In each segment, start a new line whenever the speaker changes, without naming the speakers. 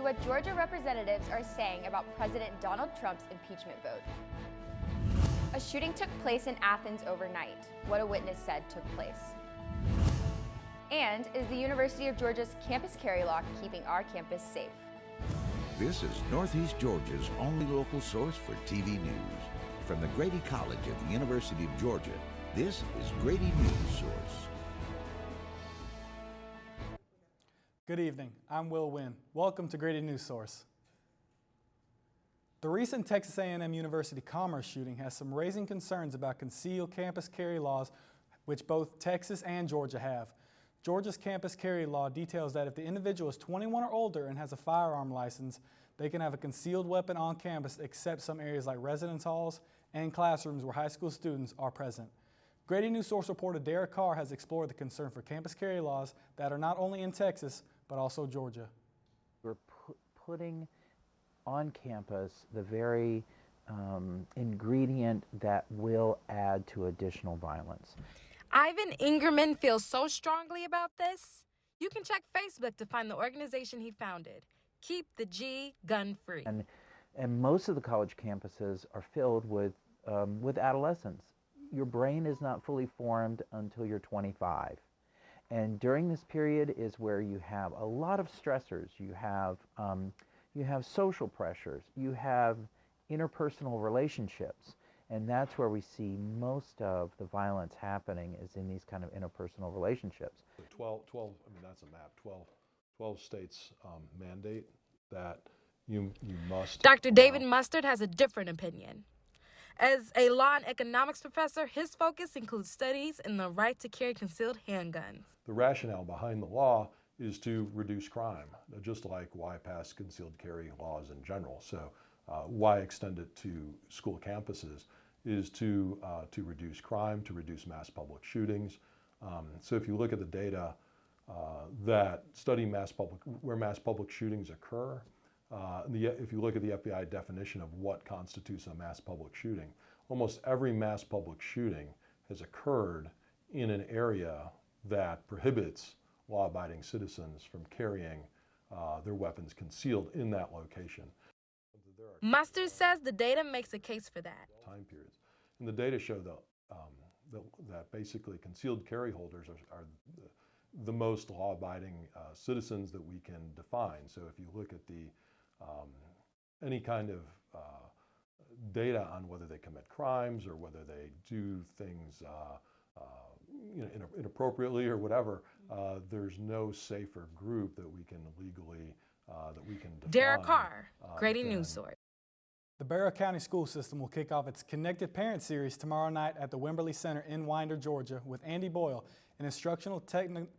what Georgia representatives are saying about President Donald Trump's impeachment vote. A shooting took place in Athens overnight. What a witness said took place. And is the University of Georgia's campus carry law keeping our campus safe?
This is Northeast Georgia's only local source for TV news. From the Grady College of the University of Georgia, this is Grady Newsource.
Good evening, I'm Will Wynn. Welcome to Grady Newsource. The recent Texas A&M University Commerce shooting has some raising concerns about concealed campus carry laws, which both Texas and Georgia have. Georgia's campus carry law details that if the individual is 21 or older and has a firearm license, they can have a concealed weapon on campus except some areas like residence halls and classrooms where high school students are present. Grady Newsource reporter Derek Carr has explored the concern for campus carry laws that are not only in Texas, but also Georgia.
We're putting on campus the very ingredient that will add to additional violence.
Ivan Ingerman feels so strongly about this. You can check Facebook to find the organization he founded. Keep the G gun free.
And most of the college campuses are filled with adolescents. Your brain is not fully formed until you're 25. And during this period is where you have a lot of stressors. You have social pressures. You have interpersonal relationships. And that's where we see most of the violence happening is in these kind of interpersonal relationships.
12 I mean, that's a map. 12 states mandate that you must.
Dr. David Mustard has a different opinion. As a law and economics professor, his focus includes studies in the right to carry concealed handguns.
The rationale behind the law is to reduce crime, just like why pass concealed carry laws in general. So why extend it to school campuses is to reduce crime, to reduce mass public shootings. So if you look at the data that study where mass public shootings occur, if you look at the FBI definition of what constitutes a mass public shooting, almost every mass public shooting has occurred in an area that prohibits law-abiding citizens from carrying their weapons concealed in that location.
Mustard says the data makes a case for that.
Time periods. And the data show that basically concealed carry holders are the most law-abiding citizens that we can define. So if you look at any kind of data on whether they commit crimes or whether they do things inappropriately or whatever, there's no safer group that we can legally define.
Derek Carr, Grady Newsource.
The Barrow County School System will kick off its Connected Parent Series tomorrow night at the Wimberley Center in Winder, Georgia, with Andy Boyle, an instructional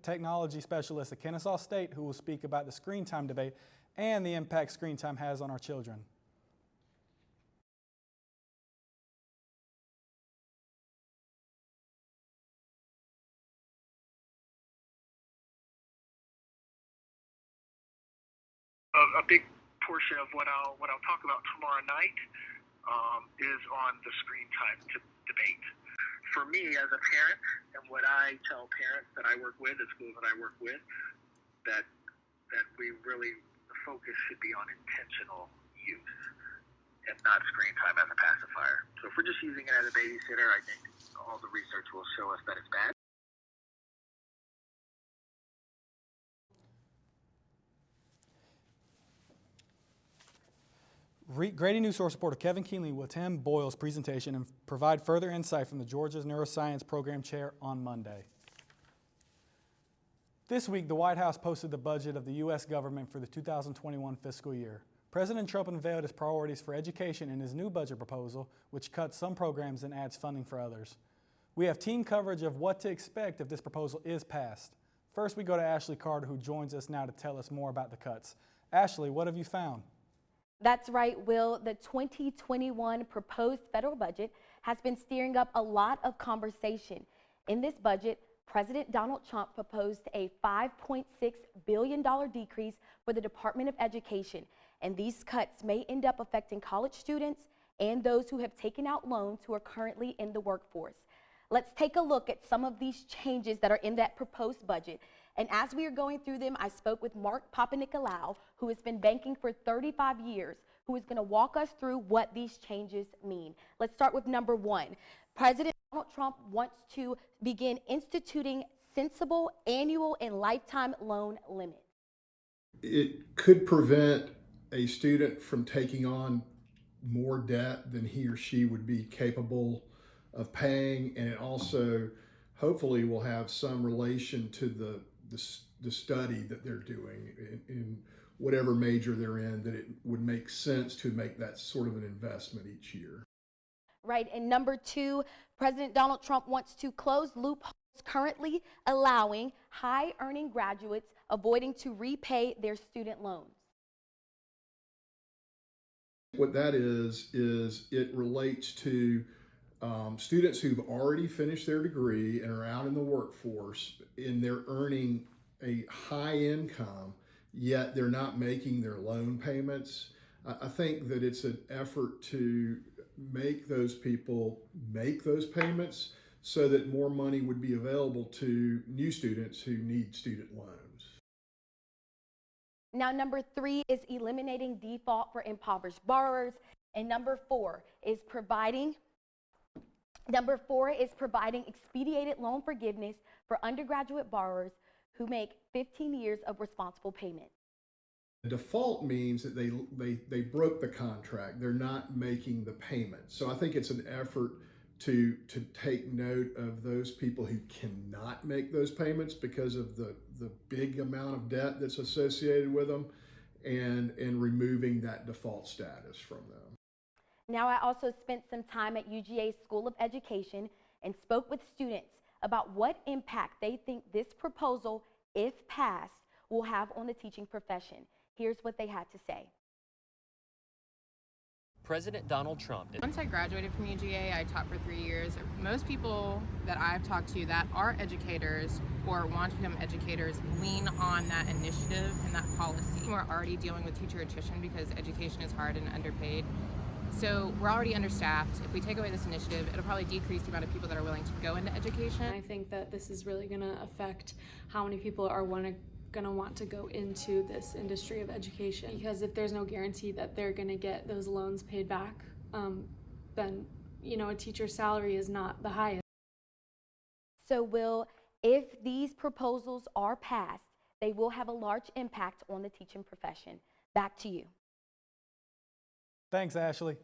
technology specialist at Kennesaw State, who will speak about the screen time debate and the impact screen time has on our children.
A big portion of what I'll talk about tomorrow night is on the screen time debate. For me as a parent, and what I tell parents that I work with, at schools that I work with, that we really, the focus should be on intentional use and not screen time as a pacifier. So if we're just using it as a babysitter, I think all the research will show us that it's bad.
Grady Newsource reporter Kevin Keenley will attend Boyle's presentation and provide further insight from the Georgia's Neuroscience Program Chair on Monday. This week, the White House posted the budget of the U.S. government for the 2021 fiscal year. President Trump unveiled his priorities for education in his new budget proposal, which cuts some programs and adds funding for others. We have team coverage of what to expect if this proposal is passed. First, we go to Ashley Carter, who joins us now to tell us more about the cuts. Ashley, what have you found?
That's right, Will. The 2021 proposed federal budget has been stirring up a lot of conversation. In this budget, President Donald Trump proposed a $5.6 billion decrease for the Department of Education, and these cuts may end up affecting college students and those who have taken out loans who are currently in the workforce. Let's take a look at some of these changes that are in that proposed budget And as we are going through them, I spoke with Mark Papanicolaou, who has been banking for 35 years, who is going to walk us through what these changes mean. Let's start with number one. President Donald Trump wants to begin instituting sensible annual and lifetime loan limits.
It could prevent a student from taking on more debt than he or she would be capable of paying, and it also hopefully will have some relation to the study that they're doing in whatever major they're in, that it would make sense to make that sort of an investment each year.
Right, and number two, President Donald Trump wants to close loopholes currently allowing high-earning graduates avoiding to repay their student loans.
What that is it relates to students who've already finished their degree and are out in the workforce, and they're earning a high income, yet they're not making their loan payments. I think that it's an effort to make those people make those payments so that more money would be available to new students who need student loans.
Now, number three is eliminating default for impoverished borrowers, and number four is providing expedited loan forgiveness for undergraduate borrowers who make 15 years of responsible payment.
The default means that they broke the contract. They're not making the payment. So I think it's an effort to take note of those people who cannot make those payments because of the big amount of debt that's associated with them, and removing that default status from them.
Now, I also spent some time at UGA's School of Education and spoke with students about what impact they think this proposal, if passed, will have on the teaching profession. Here's what they had to say.
President Donald Trump.
Once I graduated from UGA, I taught for 3 years. Most people that I've talked to that are educators or want to become educators lean on that initiative and that policy. We're already dealing with teacher attrition because education is hard and underpaid. So we're already understaffed. If we take away this initiative, it'll probably decrease the amount of people that are willing to go into education.
I think that this is really going to affect how many people are going to want to go into this industry of education, because if there's no guarantee that they're going to get those loans paid back, then a teacher's salary is not the highest.
So Will, if these proposals are passed, they will have a large impact on the teaching profession. Back to you.
Thanks, Ashley.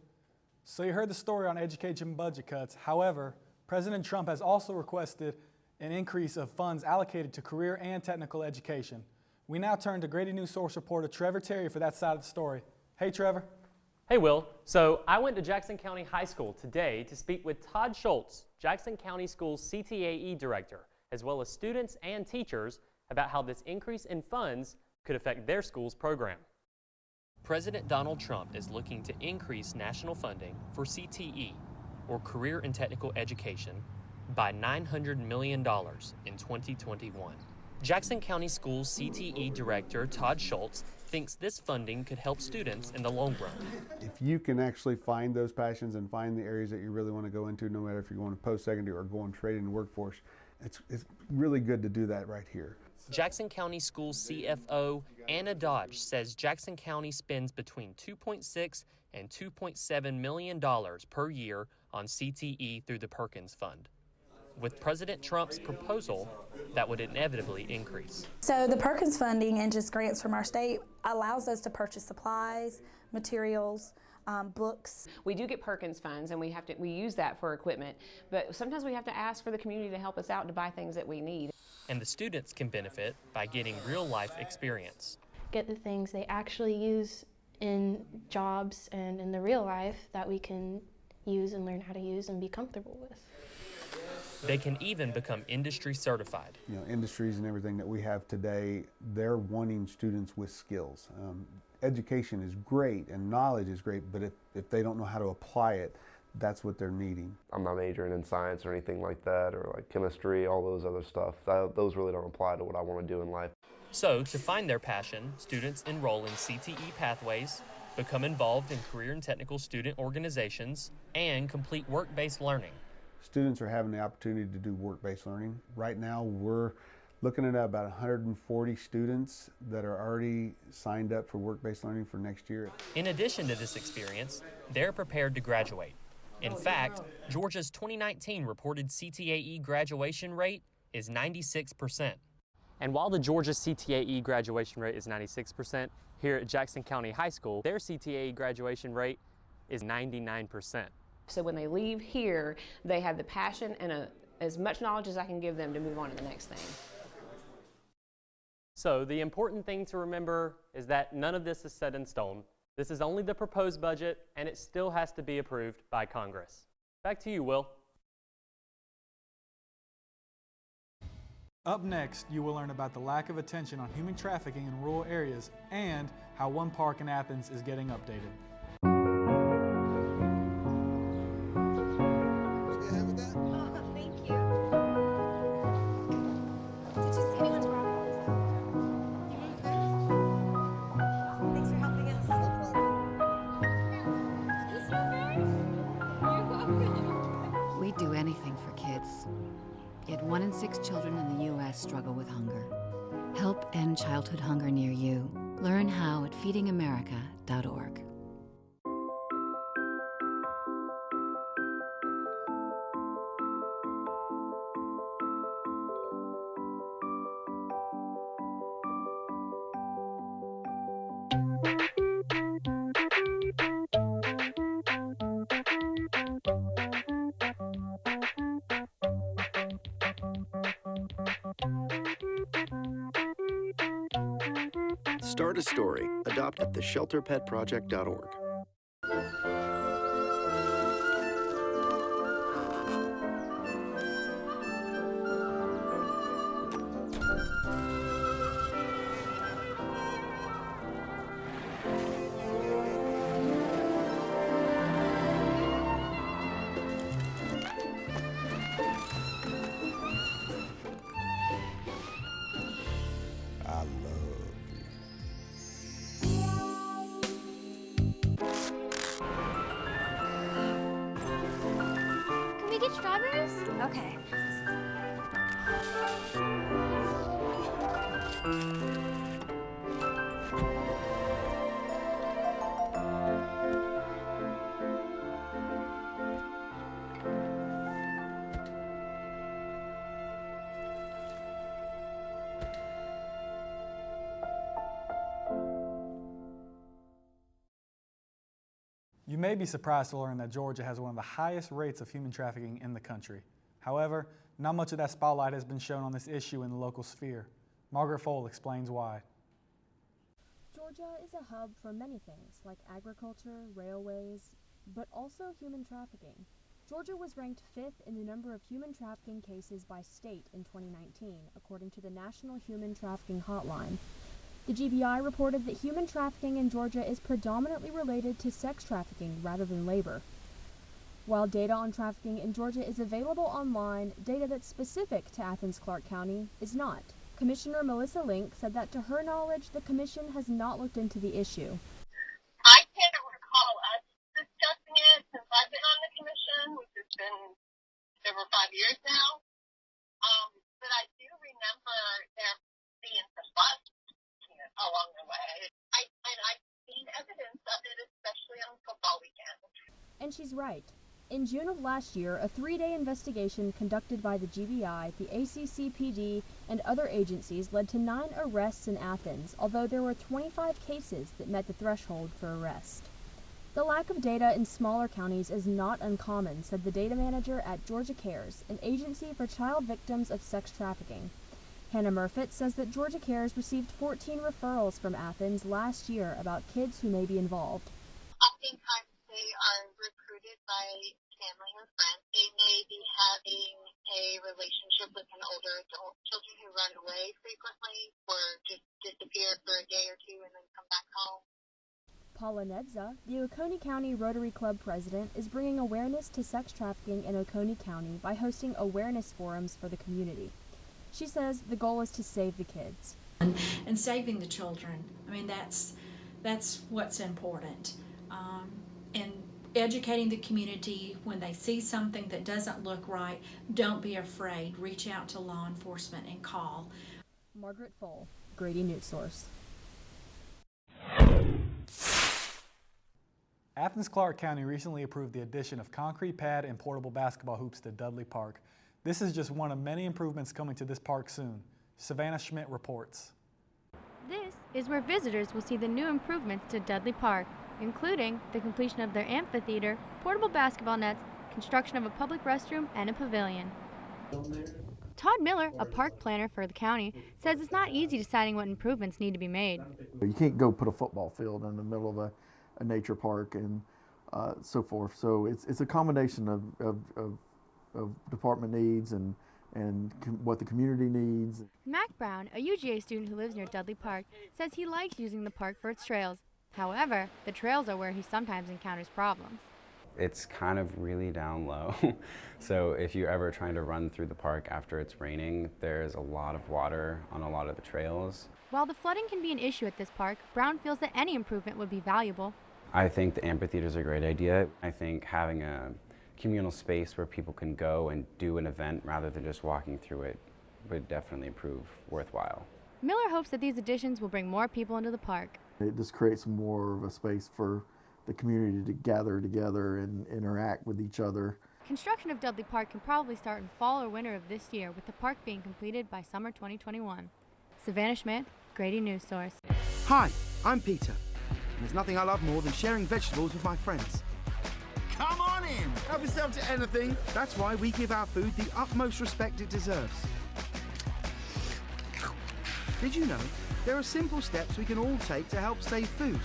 So you heard the story on education budget cuts. However, President Trump has also requested an increase of funds allocated to career and technical education. We now turn to Grady Newsource reporter Trevor Terry for that side of the story. Hey, Trevor.
Hey, Will. So I went to Jackson County High School today to speak with Todd Schultz, Jackson County School's CTAE director, as well as students and teachers about how this increase in funds could affect their school's program. President Donald Trump is looking to increase national funding for CTE, or Career and Technical Education, by $900 million in 2021. Jackson County Schools CTE Director Todd Schultz thinks this funding could help students in the long run.
If you can actually find those passions and find the areas that you really want to go into, no matter if you're going to post-secondary or going straight into the workforce, it's really good to do that right here.
Jackson County Schools CFO Anna Dodge says Jackson County spends between $2.6 and $2.7 million per year on CTE through the Perkins Fund. With President Trump's proposal, that would inevitably increase.
So the Perkins funding and just grants from our state allows us to purchase supplies, materials, books.
We do get Perkins funds, and we use that for equipment, but sometimes we have to ask for the community to help us out to buy things that we need.
And the students can benefit by getting real-life experience.
Get the things they actually use in jobs and in the real life that we can use and learn how to use and be comfortable with.
They can even become industry certified.
Industries and everything that we have today, they're wanting students with skills. Education is great and knowledge is great, but if they don't know how to apply it, that's what they're needing.
I'm not majoring in science or anything like that, or like chemistry, all those other stuff. Those really don't apply to what I want to do in life.
So, to find their passion, students enroll in CTE pathways, become involved in career and technical student organizations, and complete work-based learning.
Students are having the opportunity to do work-based learning. Right now, we're Looking at about 140 students that are already signed up for work-based learning for next year.
In addition to this experience, they're prepared to graduate. In fact, Georgia's 2019 reported CTAE graduation rate is 96%. And while the Georgia CTAE graduation rate is 96%, here at Jackson County High School, their CTAE graduation rate is 99%.
So when they leave here, they have the passion and as much knowledge as I can give them to move on to the next thing.
So the important thing to remember is that none of this is set in stone. This is only the proposed budget, and it still has to be approved by Congress. Back to you, Will.
Up next, you will learn about the lack of attention on human trafficking in rural areas and how one park in Athens is getting updated.
We'd do anything for kids. Yet 1 in 6 children in the U.S. struggle with hunger. Help end childhood hunger near you. Learn how at feedingamerica.org.
Start a story. Adopt at theshelterpetproject.org.
I love
Can we get strawberries? Okay.
You may be surprised to learn that Georgia has one of the highest rates of human trafficking in the country. However, not much of that spotlight has been shown on this issue in the local sphere. Margaret Fohl explains why.
Georgia is a hub for many things like agriculture, railways, but also human trafficking. Georgia was ranked 5th in the number of human trafficking cases by state in 2019, according to the National Human Trafficking Hotline. The GBI reported that human trafficking in Georgia is predominantly related to sex trafficking rather than labor. While data on trafficking in Georgia is available online, data that's specific to Athens-Clarke County is not. Commissioner Melissa Link said that to her knowledge, the commission has not looked into the issue.
I can't recall us discussing it since I've been on the commission, which has been over 5 years now. But I do remember there being some fuss along the way. I've seen evidence of it, especially on football weekend.
And she's right. In June of last year, a 3-day investigation conducted by the GBI, the ACCPD, and other agencies led to 9 arrests in Athens, although there were 25 cases that met the threshold for arrest. The lack of data in smaller counties is not uncommon, said the data manager at Georgia Cares, an agency for child victims of sex trafficking. Hannah Murfitt says that Georgia Cares received 14 referrals from Athens last year about kids who may be involved.
Oftentimes they are recruited by family or friends. They may be having a relationship with an older adult. Children who run away frequently or just disappear for a day or two and then come back home.
Paula Nedza, the Oconee County Rotary Club president, is bringing awareness to sex trafficking in Oconee County by hosting awareness forums for the community. She says the goal is to save the kids.
And saving the children. I mean, that's what's important. And
educating the community when they see something that doesn't look right. Don't be afraid. Reach out to law enforcement and call.
Margaret Full, Grady Newsource.
Athens-Clarke County recently approved the addition of concrete pad and portable basketball hoops to Dudley Park. This is just one of many improvements coming to this park soon. Savannah Schmidt reports.
This is where visitors will see the new improvements to Dudley Park, including the completion of their amphitheater, portable basketball nets, construction of a public restroom, and a pavilion. Todd Miller, a park planner for the county, says it's not easy deciding what improvements need to be made.
You can't go put a football field in the middle of a nature park and so forth. So it's a combination of department needs and what the community needs.
Mac Brown, a UGA student who lives near Dudley Park, says he likes using the park for its trails. However, the trails are where he sometimes encounters problems.
It's kind of really down low. So if you're ever trying to run through the park after it's raining, there's a lot of water on a lot of the trails.
While the flooding can be an issue at this park, Brown feels that any improvement would be valuable.
I think the amphitheater is a great idea. I think having a communal space where people can go and do an event rather than just walking through it would definitely prove worthwhile.
Miller hopes that these additions will bring more people into the park.
It just creates more of a space for the community to gather together and interact with each other.
Construction of Dudley Park can probably start in fall or winter of this year, with the park being completed by summer 2021. Savannah Schmidt, Grady Newsource.
Hi, I'm Peter. And there's nothing I love more than sharing vegetables with my friends. Come on in, help yourself to anything. That's why we give our food the utmost respect it deserves. Did you know there are simple steps we can all take to help save food?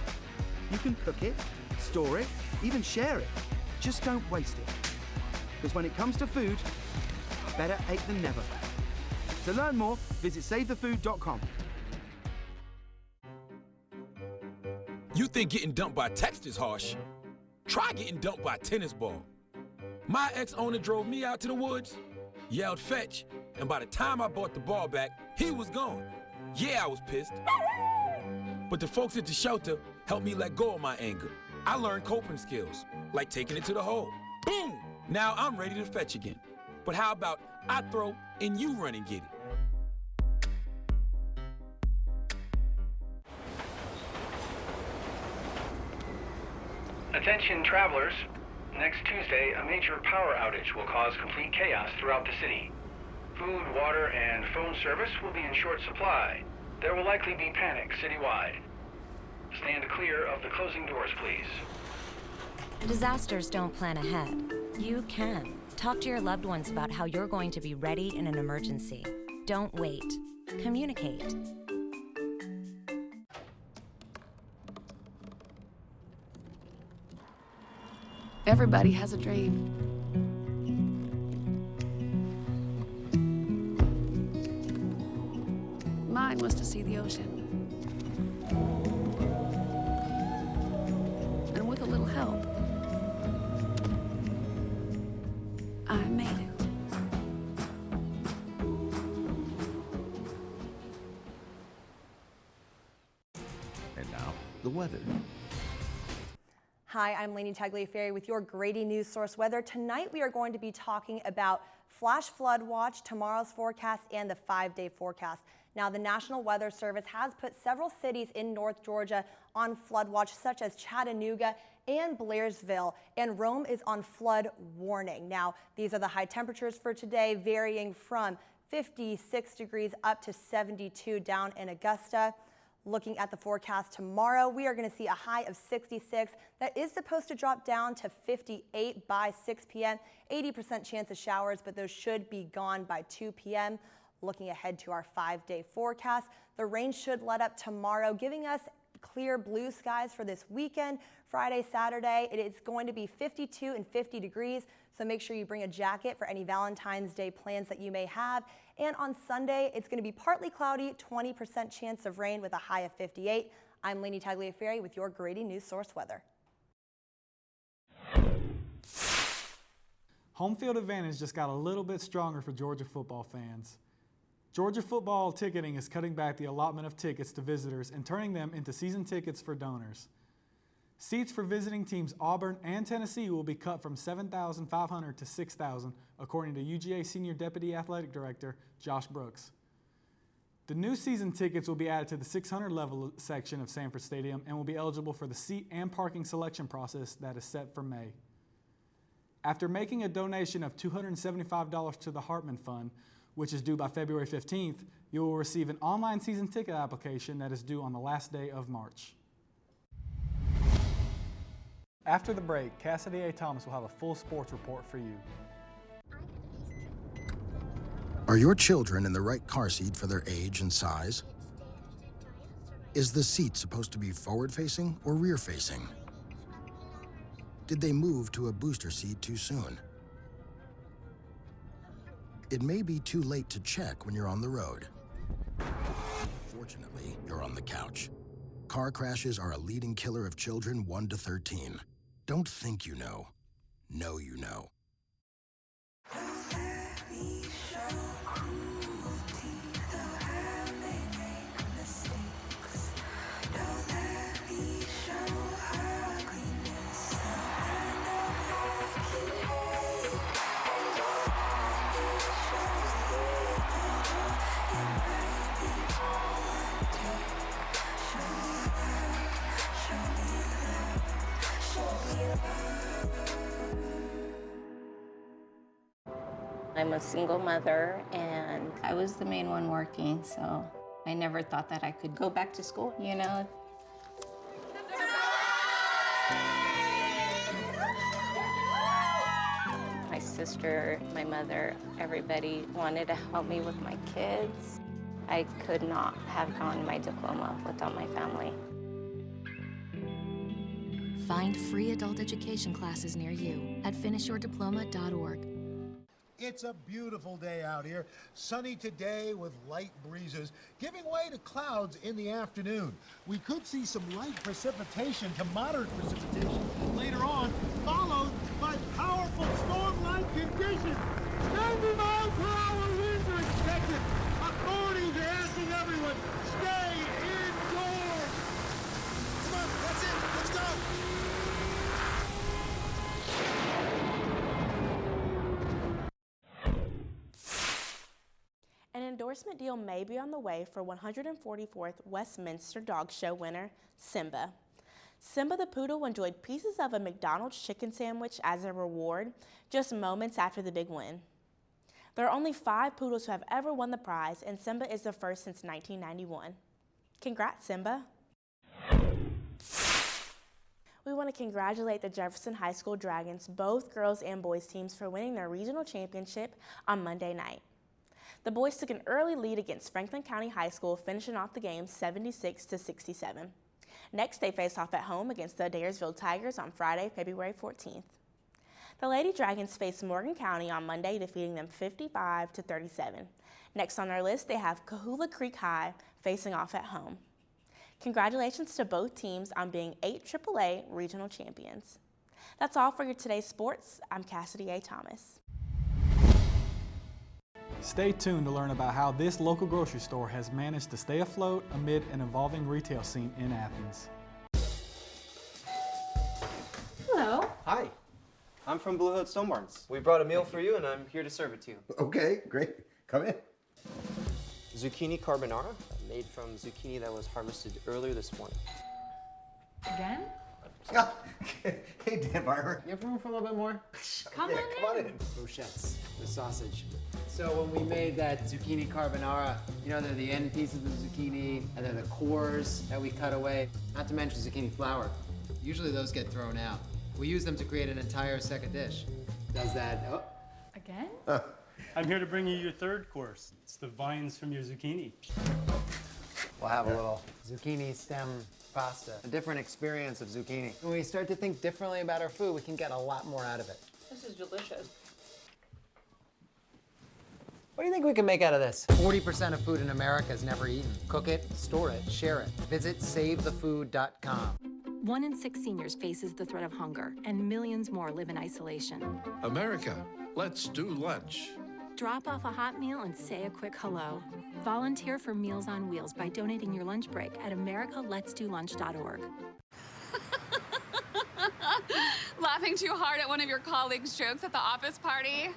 You can cook it, store it, even share it. Just don't waste it. Because when it comes to food, better ache than never. To learn more, visit SaveTheFood.com.
You think getting dumped by text is harsh? Try getting dumped by a tennis ball. My ex-owner drove me out to the woods, yelled fetch, and by the time I brought the ball back, he was gone. Yeah, I was pissed. But the folks at the shelter helped me let go of my anger. I learned coping skills, like taking it to the hole. Boom! Now I'm ready to fetch again. But how about I throw and you run and get it?
Attention travelers, next Tuesday a major power outage will cause complete chaos throughout the city. Food, water, and phone service will be in short supply. There will likely be panic citywide. Stand clear of the closing doors, please.
Disasters don't plan ahead. You can. Talk to your loved ones about how you're going to be ready in an emergency. Don't wait. Communicate.
Everybody has a dream. Mine was to see the ocean. And with a little help, I made it.
And now, the weather.
Hi, I'm Lainey Tagliaferri with your Grady Newsource weather. Tonight we are going to be talking about flash flood watch, tomorrow's forecast, and the 5-day forecast. Now, the National Weather Service has put several cities in North Georgia on flood watch, such as Chattanooga and Blairsville, and Rome is on flood warning. Now, these are the high temperatures for today, varying from 56 degrees up to 72 down in Augusta. Looking at the forecast tomorrow, we are going to see a high of 66. That is supposed to drop down to 58 by 6 p.m. 80% chance of showers, but those should be gone by 2 p.m. Looking ahead to our 5-day forecast, the rain should let up tomorrow, giving us clear blue skies for this weekend. Friday, Saturday, it is going to be 52 and 50 degrees, so make sure you bring a jacket for any Valentine's Day plans that you may have. And on Sunday, it's going to be partly cloudy, 20% chance of rain with a high of 58. I'm Lainey Tagliaferri with your Grady Newsource weather.
Home field advantage just got a little bit stronger for Georgia football fans. Georgia football ticketing is cutting back the allotment of tickets to visitors and turning them into season tickets for donors. Seats for visiting teams Auburn and Tennessee will be cut from 7,500 to 6,000, according to UGA Senior Deputy Athletic Director Josh Brooks. The new season tickets will be added to the 600 level section of Sanford Stadium and will be eligible for the seat and parking selection process that is set for May. After making a donation of $275 to the Hartman Fund, which is due by February 15th, you will receive an online season ticket application that is due on the last day of March. After the break, Cassidy A. Thomas will have a full sports report for you.
Are your children in the right car seat for their age and size? Is the seat supposed to be forward-facing or rear-facing? Did they move to a booster seat too soon? It may be too late to check when you're on the road. Fortunately, you're on the couch. Car crashes are a leading killer of children 1 to 13. Don't think you know. Know you know.
I'm a single mother, and I was the main one working, so I never thought that I could go back to school, you know? My sister, my mother, everybody wanted to help me with my kids. I could not have gotten my diploma without my family.
Find free adult education classes near you at finishyourdiploma.org.
It's a beautiful day out here. Sunny today with light breezes, giving way to clouds in the afternoon. We could see some light precipitation to moderate precipitation later on, followed by powerful storm-like conditions. 90-mile-per-hour winds are expected. Authorities are asking everyone, stay indoors. Come on, that's it. Let's go.
An endorsement deal may be on the way for 144th Westminster Dog Show winner, Simba. Simba the Poodle enjoyed pieces of a McDonald's chicken sandwich as a reward just moments after the big win. There are only 5 poodles who have ever won the prize, and Simba is the first since 1991. Congrats, Simba. We want to congratulate the Jefferson High School Dragons, both girls and boys teams, for winning their regional championship on Monday night. The boys took an early lead against Franklin County High School, finishing off the game 76-67. Next, they face off at home against the Adairsville Tigers on Friday, February 14th. The Lady Dragons face Morgan County on Monday, defeating them 55-37. Next on our list, they have Coahuila Creek High facing off at home. Congratulations to both teams on being 8 AAA regional champions. That's all for your today's sports. I'm Cassidy A. Thomas.
Stay tuned to learn about how this local grocery store has managed to stay afloat amid an evolving retail scene in Athens.
Hello. Hi. I'm from Blue Hood Stone Barns. We brought a meal for you, and I'm here to serve it to you.
Okay, great. Come in.
Zucchini carbonara, made from zucchini that was harvested earlier this morning.
Again?
Hey, Dan Barber.
You have room for a little bit more?
Come on in.
Brochettes, the sausage. So when we made that zucchini carbonara, you know, they're the end pieces of the zucchini, and they're the cores that we cut away, not to mention zucchini flour. Usually those get thrown out. We use them to create an entire second dish. Does that, oh.
Again?
I'm here to bring you your third course. It's the vines from your zucchini.
We'll have a little zucchini stem pasta, a different experience of zucchini. When we start to think differently about our food, we can get a lot more out of it.
This is delicious.
What do you think we can make out of this? 40% of food in America is never eaten. Cook it, store it, share it. Visit SaveTheFood.com.
1 in 6 seniors faces the threat of hunger, and millions more live in isolation.
America, let's do lunch.
Drop off a hot meal and say a quick hello. Volunteer for Meals on Wheels by donating your lunch break at americaletsdolunch.org.
Laughing too hard at one of your colleagues' jokes at the office party?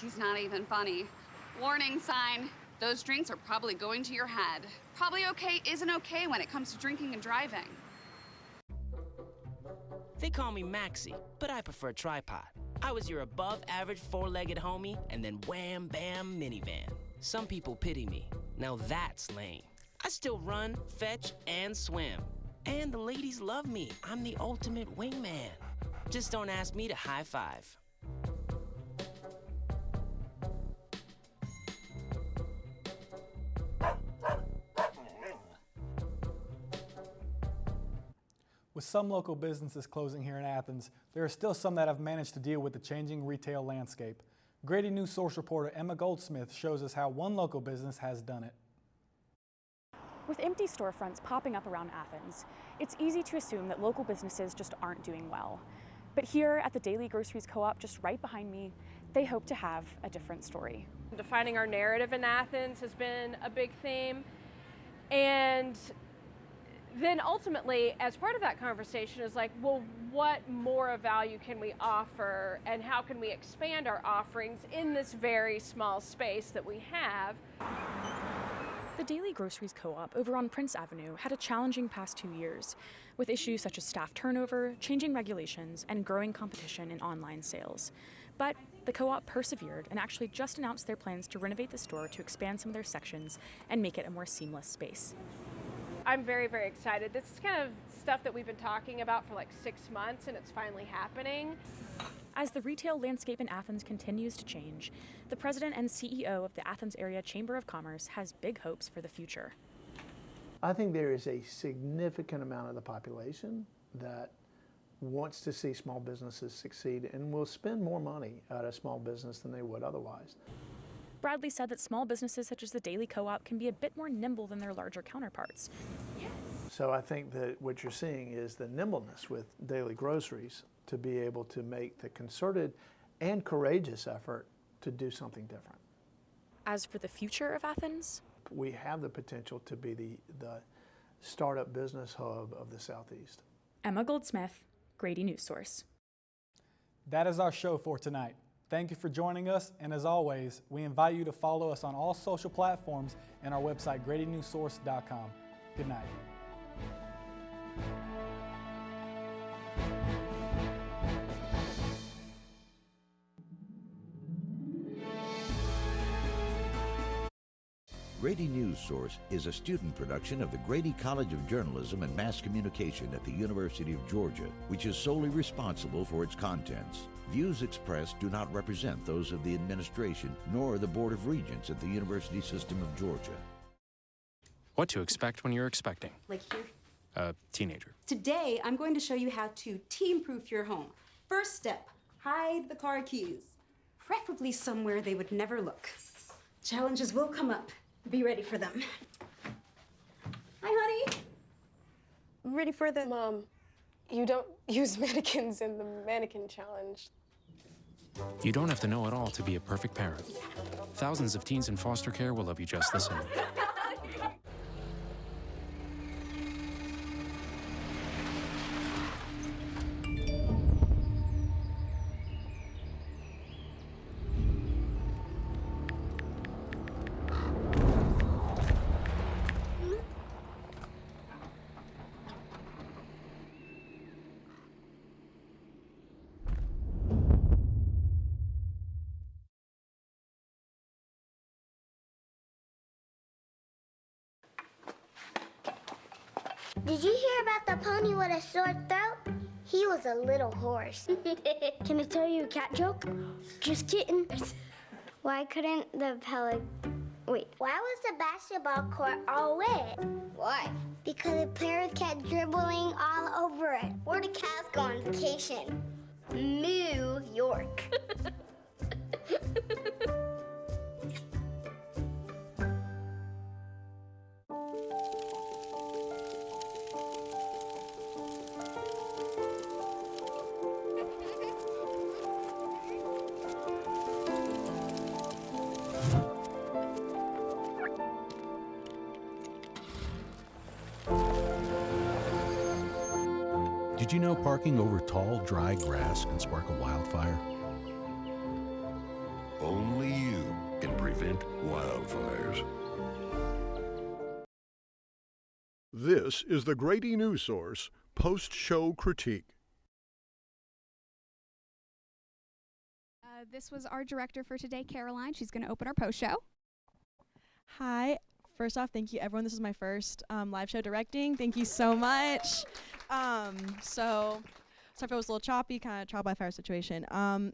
He's not even funny. Warning sign. Those drinks are probably going to your head. Probably okay isn't okay when it comes to drinking and driving.
They call me Maxie, but I prefer tripod. I was your above-average four-legged homie, and then wham, bam, minivan. Some people pity me. Now that's lame. I still run, fetch, and swim. And the ladies love me. I'm the ultimate wingman. Just don't ask me to high five.
With some local businesses closing here in Athens, there are still some that have managed to deal with the changing retail landscape. Grady Newsource reporter Emma Goldsmith shows us how one local business has done it.
With empty storefronts popping up around Athens, it's easy to assume that local businesses just aren't doing well. But here at the Daily Groceries Co-op just right behind me, they hope to have a different story.
Defining our narrative in Athens has been a big theme. And then ultimately, as part of that conversation is like, well, what more of value can we offer and how can we expand our offerings in this very small space that we have?
The Daily Groceries Co-op over on Prince Avenue had a challenging past 2 years, with issues such as staff turnover, changing regulations, and growing competition in online sales. But the co-op persevered and actually just announced their plans to renovate the store to expand some of their sections and make it a more seamless space.
I'm very, very excited. This is kind of stuff that we've been talking about for like 6 months, and it's finally happening.
As the retail landscape in Athens continues to change, the president and CEO of the Athens Area Chamber of Commerce has big hopes for the future.
I think there is a significant amount of the population that wants to see small businesses succeed and will spend more money at a small business than they would otherwise.
Bradley said that small businesses such as the Daily Co-op can be a bit more nimble than their larger counterparts.
So I think that what you're seeing is the nimbleness with Daily Groceries to be able to make the concerted and courageous effort to do something different.
As for the future of Athens,
we have the potential to be the startup business hub of the Southeast.
Emma Goldsmith, Grady Newsource.
That is our show for tonight. Thank you for joining us, and as always, we invite you to follow us on all social platforms and our website, GradyNewsource.com. Good night.
Grady Newsource is a student production of the Grady College of Journalism and Mass Communication at the University of Georgia, which is solely responsible for its contents. Views expressed do not represent those of the administration nor the Board of Regents at the University System of Georgia.
What to expect when you're expecting.
Like here.
A teenager.
Today, I'm going to show you how to teen-proof your home. First step, hide the car keys. Preferably somewhere they would never look. Challenges will come up. Be ready for them. Hi, honey.
Ready for the... Mom, you don't use mannequins in the mannequin challenge.
You don't have to know it all to be a perfect parent. Thousands of teens in foster care will love you just the same.
Did you hear about the pony with a sore throat? He was a little horse. Can I tell you a cat joke? Just kidding. Why couldn't the Why was the basketball court all wet? Why? Because the players kept dribbling all over it. Where do cats go on vacation? New York.
Did you know parking over tall, dry grass can spark a wildfire?
Only you can prevent wildfires.
This is the Grady Newsource post-show critique.
This was our director for today, Caroline. She's going to open our post show.
Hi. First off, thank you, everyone. This is my first live show directing. Thank you so much. Sorry if it was a little choppy, kind of trial by fire situation.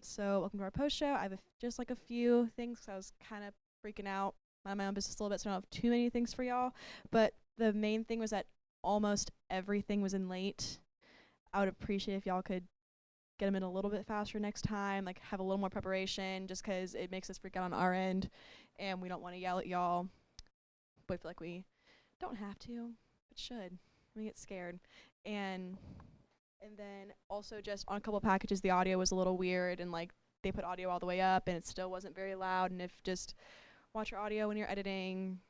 So welcome to our post show. I have just like a few things 'cause I was kind of freaking out. I'm my own business a little bit, so I don't have too many things for y'all. But the main thing was that almost everything was in late. I would appreciate if y'all could get them in a little bit faster next time, like have a little more preparation, just 'cause it makes us freak out on our end, and we don't want to yell at y'all, but I feel like we don't have to, but should. We get scared. And then also just on a couple packages, the audio was a little weird, and like they put audio all the way up, and it still wasn't very loud. And if just watch your audio when you're editing,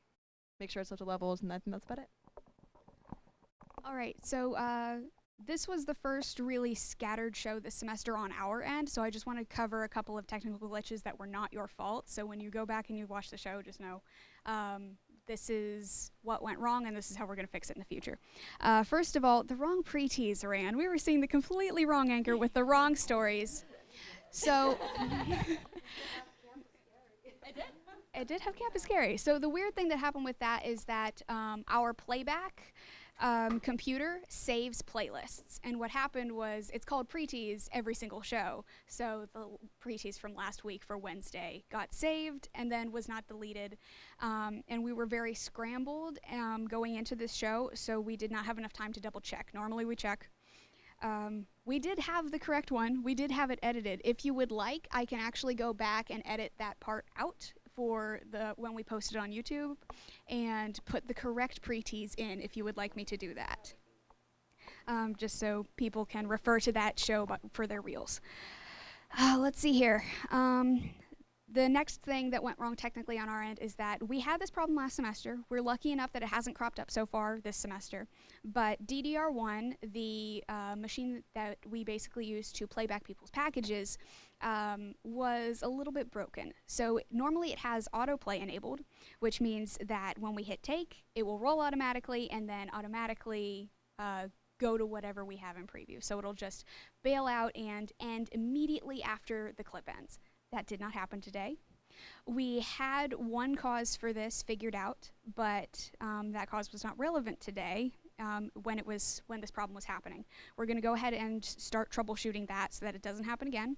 make sure it's up to levels, and that's about it.
All right, so this was the first really scattered show this semester on our end, so I just want to cover a couple of technical glitches that were not your fault. So when you go back and you watch the show, just know this is what went wrong, and this is how we're going to fix it in the future. First of all, the wrong pre-tease ran. We were seeing the completely wrong anchor with the wrong stories. So it did have Campus Scary. So the weird thing that happened with that is that our playback computer saves playlists, and what happened was it's called pre-tease every single show, so the pre-tease from last week for Wednesday got saved and then was not deleted, and we were very scrambled going into this show, so we did not have enough time to double check. Normally we check. We did have the correct one. We did have it edited. If you would like, I can actually go back and edit that part out for when we post it on YouTube and put the correct pre-tease in if you would like me to do that. Just so people can refer to that show for their reels. Let's see here. The next thing that went wrong technically on our end is that we had this problem last semester. We're lucky enough that it hasn't cropped up so far this semester. But DDR1, the machine that we basically use to play back people's packages, was a little bit broken. So normally it has autoplay enabled, which means that when we hit take, it will roll automatically and then automatically go to whatever we have in preview. So it'll just bail out and end immediately after the clip ends. That did not happen today. We had one cause for this figured out, but that cause was not relevant today when this problem was happening. We're going to go ahead and start troubleshooting that so that it doesn't happen again.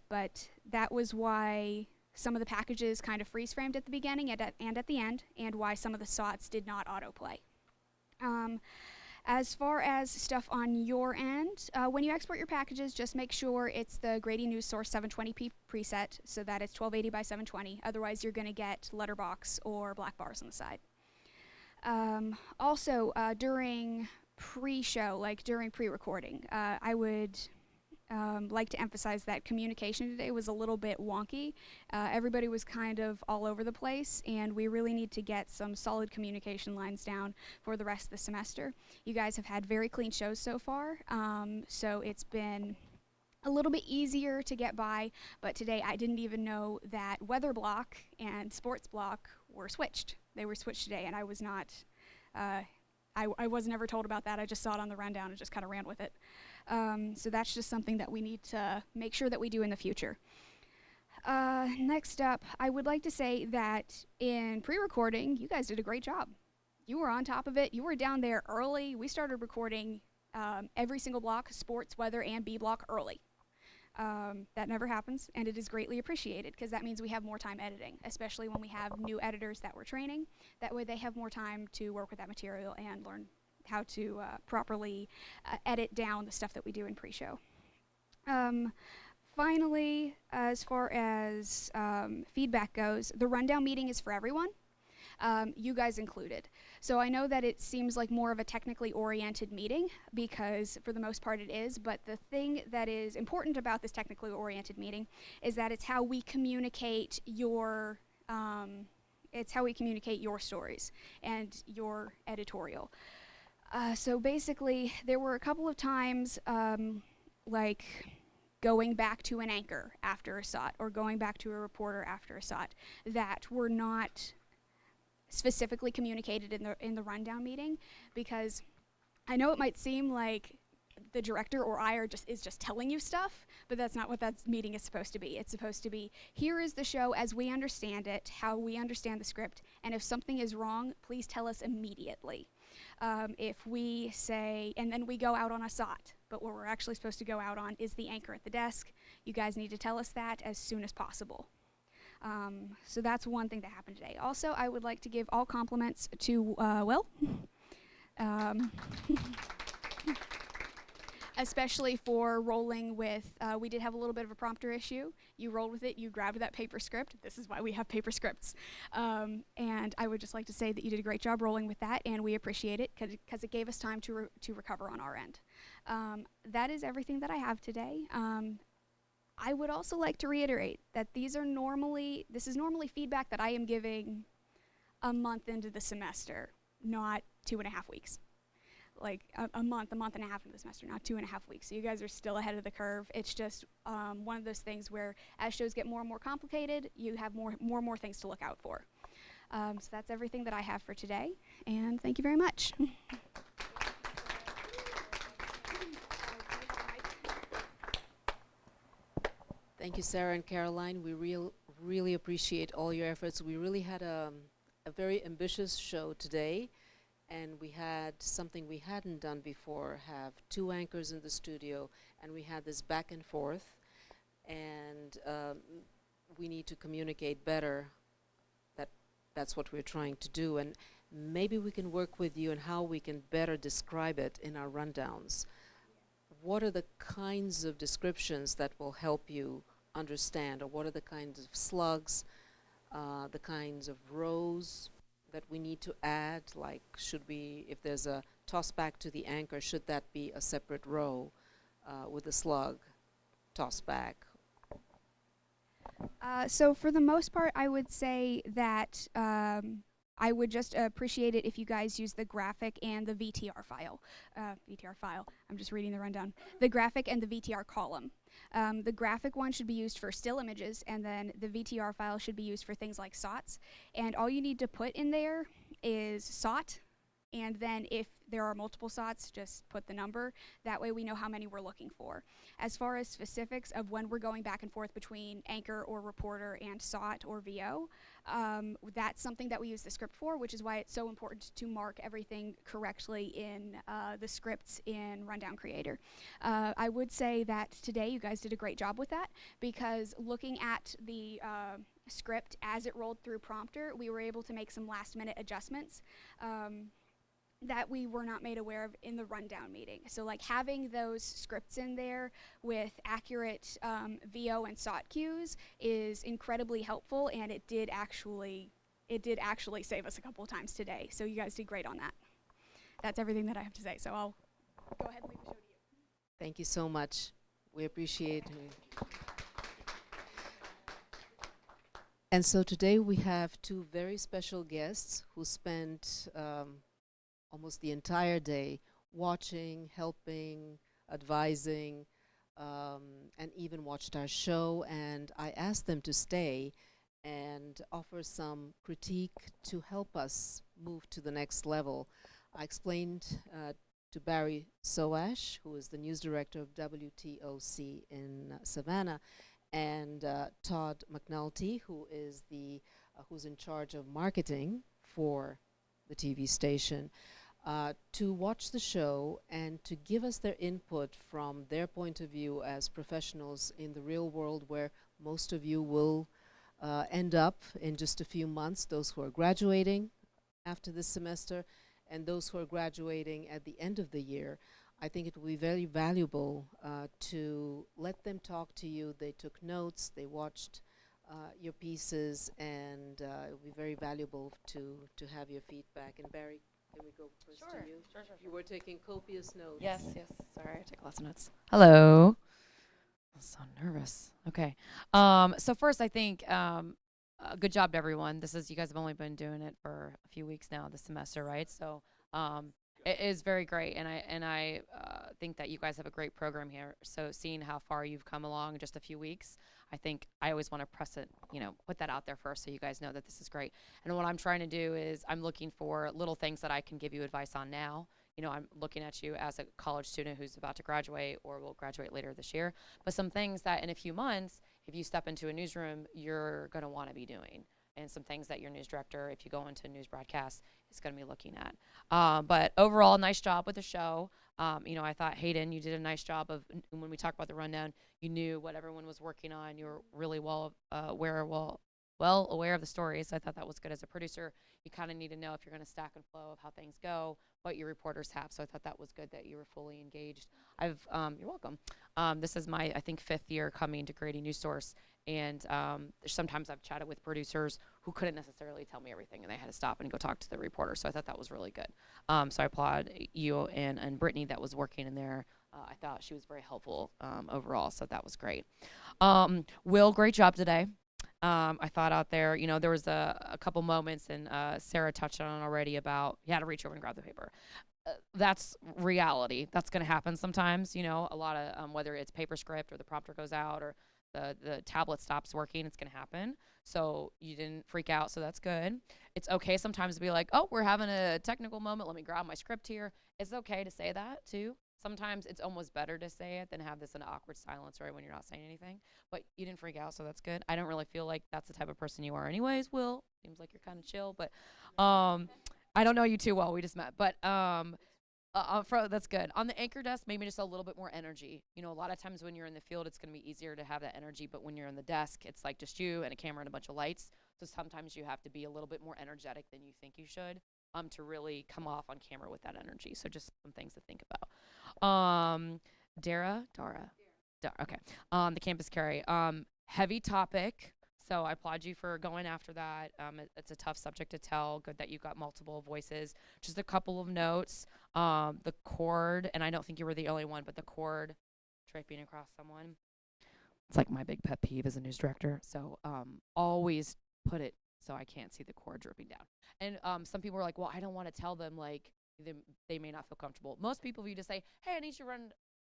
But that was why some of the packages kind of freeze framed at the beginning and at the end, and why some of the slots did not autoplay. As far as stuff on your end, when you export your packages, just make sure it's the Grady Newsource 720p preset so that it's 1280 by 720. Otherwise, you're going to get letterbox or black bars on the side. Also, during pre-show, like during pre-recording, I would like to emphasize that communication today was a little bit wonky. Everybody was kind of all over the place, and we really need to get some solid communication lines down for the rest of the semester. You guys have had very clean shows so far, so it's been a little bit easier to get by, but today I didn't even know that weather block and sports block were switched. They were switched today, and I was not, I was never told about that. I just saw it on the rundown and just kind of ran with it. So that's just something that we need to make sure that we do in the future. Next up, I would like to say that in pre-recording, you guys did a great job. You were on top of it. You were down there early. We started recording every single block, sports, weather, and B block early. That never happens, and it is greatly appreciated because that means we have more time editing, especially when we have new editors that we're training. That way they have more time to work with that material and learn how to properly edit down the stuff that we do in pre-show. Finally, as far as feedback goes, the rundown meeting is for everyone, you guys included. So I know that it seems like more of a technically oriented meeting because for the most part it is, but the thing that is important about this technically oriented meeting is that it's how we communicate your stories and your editorial. So basically, there were a couple of times, like going back to an anchor after a SOT or going back to a reporter after a SOT that were not specifically communicated in the rundown meeting, because I know it might seem like the director or I is just telling you stuff, but that's not what that meeting is supposed to be. It's supposed to be, here is the show as we understand it, how we understand the script, and if something is wrong, please tell us immediately. If we say, and then we go out on a SOT, but what we're actually supposed to go out on is the anchor at the desk. You guys need to tell us that as soon as possible. So that's one thing that happened today. Also, I would like to give all compliments to Will. Especially for rolling with, we did have a little bit of a prompter issue. You rolled with it, you grabbed that paper script. This is why we have paper scripts. And I would just like to say that you did a great job rolling with that, and we appreciate it because it gave us time to recover on our end. That is everything that I have today. I would also like to reiterate that this is normally feedback that I am giving a month into the semester, not 2.5 weeks. Like a month and a half into the semester, not 2.5 weeks. So you guys are still ahead of the curve. It's just one of those things where as shows get more and more complicated, you have more and more things to look out for. So that's everything that I have for today, and thank you very much.
Thank you, Sarah and Caroline. We really appreciate all your efforts. We really had a very ambitious show today, and we had something we hadn't done before, have 2 anchors in the studio, and we had this back and forth, and we need to communicate better. That's what we're trying to do, and maybe we can work with you on how we can better describe it in our rundowns. What are the kinds of descriptions that will help you understand, or what are the kinds of slugs, the kinds of rows that we need to add, like if there's a toss back to the anchor, should that be a separate row with the slug toss back?
So for the most part, I would say that I would just appreciate it if you guys use the graphic and the VTR file. I'm just reading the rundown. The graphic and the VTR column. The graphic one should be used for still images, and then the VTR file should be used for things like SOTs. And all you need to put in there is SOT, and then if there are multiple SOTs, just put the number. That way we know how many we're looking for. As far as specifics of when we're going back and forth between anchor or reporter and SOT or VO, that's something that we use the script for, which is why it's so important to mark everything correctly in the scripts in Rundown Creator. I would say that today you guys did a great job with that, because looking at the script as it rolled through prompter, we were able to make some last-minute adjustments that we were not made aware of in the rundown meeting. So like having those scripts in there with accurate VO and SOT cues is incredibly helpful, and it did actually save us a couple of times today. So you guys did great on that. That's everything that I have to say. So I'll go ahead and leave the show to you.
Thank you so much. We appreciate it. And so today we have 2 very special guests who spent almost the entire day watching, helping, advising, and even watched our show. And I asked them to stay and offer some critique to help us move to the next level. I explained to Barry Soash, who is the news director of WTOC in Savannah, and Todd McNulty, who is who's in charge of marketing for the TV station, to watch the show and to give us their input from their point of view as professionals in the real world, where most of you will end up in just a few months, those who are graduating after this semester and those who are graduating at the end of the year. I think it will be very valuable to let them talk to you. They took notes, they watched your pieces, and it will be very valuable to have your feedback. And Barry, can we go first to you?
Sure.
You were taking copious notes.
Yes. Sorry, I take lots of notes. Hello. I'm so nervous. Okay. So first, I think good job to everyone. You guys have only been doing it for a few weeks now this semester, right? So It is very great, and I think that you guys have a great program here. So seeing how far you've come along in just a few weeks, I think I always want to press it, put that out there first so you guys know that this is great. And what I'm trying to do is I'm looking for little things that I can give you advice on now. I'm looking at you as a college student who's about to graduate or will graduate later this year, but some things that in a few months, if you step into a newsroom, you're going to want to be doing. And some things that your news director, if you go into news broadcast, is going to be looking at. But overall, nice job with the show. I thought, Hayden, you did a nice job of, when we talked about the rundown, you knew what everyone was working on. You were really well aware of the stories. I thought that was good. As a producer, you kind of need to know if you're going to stack and flow of how things go, what your reporters have. So I thought that was good that you were fully engaged. You're welcome. This is my, I think, 5th year coming to Grady Newsource. And sometimes I've chatted with producers who couldn't necessarily tell me everything, and they had to stop and go talk to the reporter. So I thought that was really good. So I applaud you and Brittany that was working in there. I thought she was very helpful overall, so that was great. Will, great job today. I thought out there, there was a couple moments, and Sarah touched on it already about you had to reach over and grab the paper. That's reality. That's going to happen sometimes, a lot of whether it's paper script or the prompter goes out or the tablet stops working, it's going to happen. So you didn't freak out, so that's good. It's okay sometimes to be like, oh, we're having a technical moment. Let me grab my script here. It's okay to say that too. Sometimes it's almost better to say it than have this an awkward silence, right, when you're not saying anything. But you didn't freak out, so that's good. I don't really feel like that's the type of person you are anyways, Will. Seems like you're kind of chill, but I don't know you too well. We just met. But that's good. On the anchor desk, maybe just a little bit more energy. A lot of times when you're in the field, it's going to be easier to have that energy. But when you're in the desk, it's like just you and a camera and a bunch of lights. So sometimes you have to be a little bit more energetic than you think you should to really come off on camera with that energy. So just some things to think about. Dara, okay. The campus carry. Heavy topic. So I applaud you for going after that. It's a tough subject to tell. Good that you got multiple voices. Just a couple of notes. The cord, and I don't think you were the only one, but the cord draping across someone. It's like my big pet peeve as a news director. So always put it so I can't see the cord dripping down. And some people are like, well, I don't want to tell them, like, they may not feel comfortable. Most people, if you just say, hey, I need you to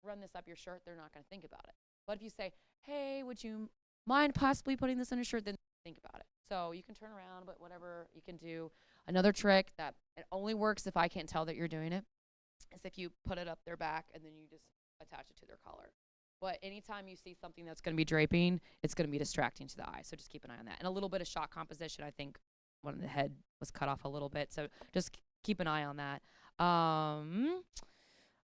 run this up your shirt, they're not going to think about it. But if you say, hey, would you mind possibly putting this in a shirt, then think about it. So you can turn around, but whatever you can do. Another trick that it only works if I can't tell that you're doing it is if you put it up their back and then you just attach it to their collar. But anytime you see something that's going to be draping, it's going to be distracting to the eye. So just keep an eye on that. And a little bit of shot composition. I think one of the head was cut off a little bit. So just keep an eye on that.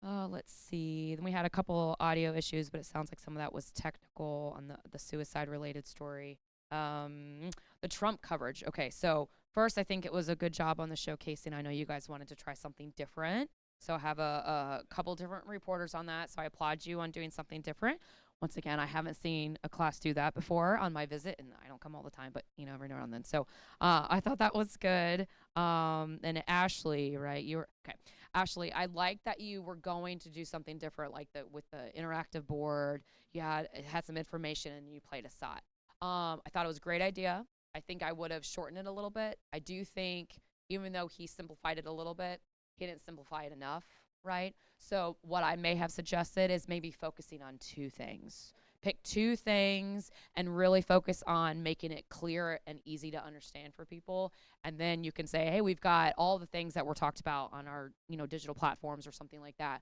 Let's see. Then we had a couple audio issues, but it sounds like some of that was technical on the suicide-related story. The Trump coverage. Okay, so first, I think it was a good job on the showcasing. I know you guys wanted to try something different. So I have a couple different reporters on that. So I applaud you on doing something different. Once again, I haven't seen a class do that before on my visit, and I don't come all the time, but every now and then. So I thought that was good. And Ashley, right? Okay. Ashley, I like that you were going to do something different, like with the interactive board. It had some information, and you played a SOT. I thought it was a great idea. I think I would have shortened it a little bit. I do think, even though he simplified it a little bit, he didn't simplify it enough, right? So what I may have suggested is maybe focusing on 2 things. Pick 2 things and really focus on making it clear and easy to understand for people. And then you can say, hey, we've got all the things that were talked about on our digital platforms or something like that.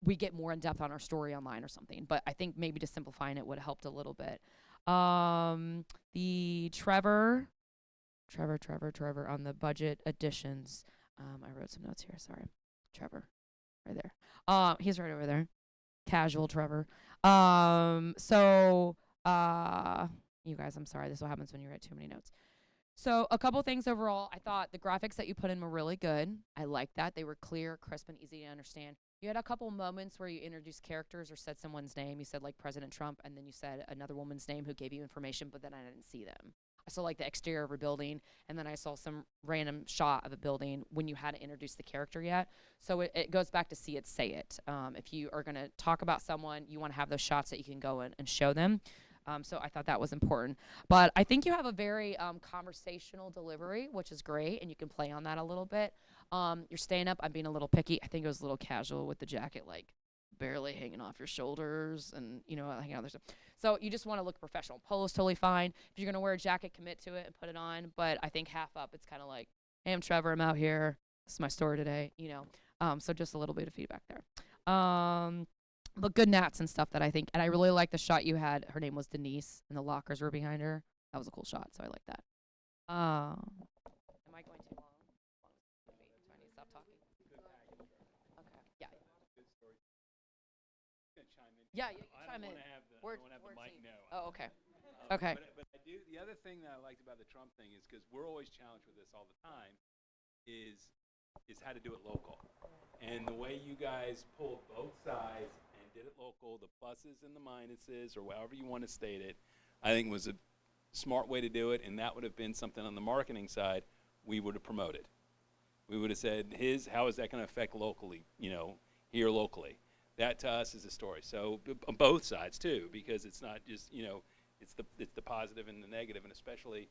We get more in depth on our story online or something. But I think maybe just simplifying it would have helped a little bit. The Trevor on the budget additions. I wrote some notes here. Sorry. Trevor. Right there. He's right over there. Casual Trevor. You guys, I'm sorry. This is what happens when you write too many notes. So a couple things overall. I thought the graphics that you put in were really good. I liked that. They were clear, crisp, and easy to understand. You had a couple moments where you introduced characters or said someone's name. You said like President Trump, and then you said another woman's name who gave you information, but then I didn't see them. I saw like the exterior of a building, and then I saw some random shot of a building when you hadn't introduced the character yet. So it goes back to see it, say it. If you are going to talk about someone, you want to have those shots that you can go in and show them. So I thought that was important. But I think you have a very conversational delivery, which is great, and you can play on that a little bit. You're staying up. I'm being a little picky. I think it was a little casual with the jacket, like barely hanging off your shoulders and, hanging out there stuff. So you just want to look professional. Polo's totally fine. If you're going to wear a jacket, commit to it and put it on. But I think half up, it's kind of like, hey, I'm Trevor. I'm out here. This is my story today, So just a little bit of feedback there. But good nats and stuff that I think. And I really like the shot you had. Her name was Denise, and the lockers were behind her. That was a cool shot, so I like that. Am I going too long? Do I need to stop talking? Okay. Yeah. Yeah, you can chime in.
I don't have the mic now.
Oh, okay. Okay.
But I do. The other thing that I liked about the Trump thing is because we're always challenged with this all the time, is how to do it local. And the way you guys pulled both sides and did it local, the pluses and the minuses, or however you want to state it, I think was a smart way to do it. And that would have been something on the marketing side we would have promoted. We would have said, how is that going to affect locally, here locally? That to us is a story. So on both sides too, because it's not just, it's the positive and the negative, and especially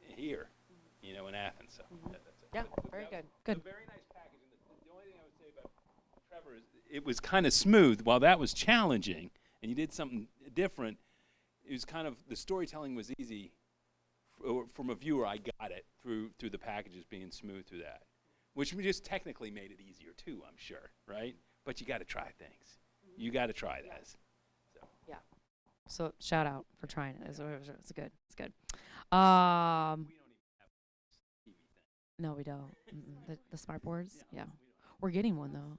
here, in Athens. So that's it.
Yeah, very good. Good.
A very nice package. And the only thing I would say about Trevor is it was kind of smooth. While that was challenging, and you did something different, it was kind of, the storytelling was easy. From a viewer, I got it through the packages being smooth through that, which just technically made it easier too, I'm sure, right? But you got to try things. You got to try that. So.
Yeah. So shout out for trying it. It's good. It's good. No, we don't. The smart boards. Yeah. We're getting one though.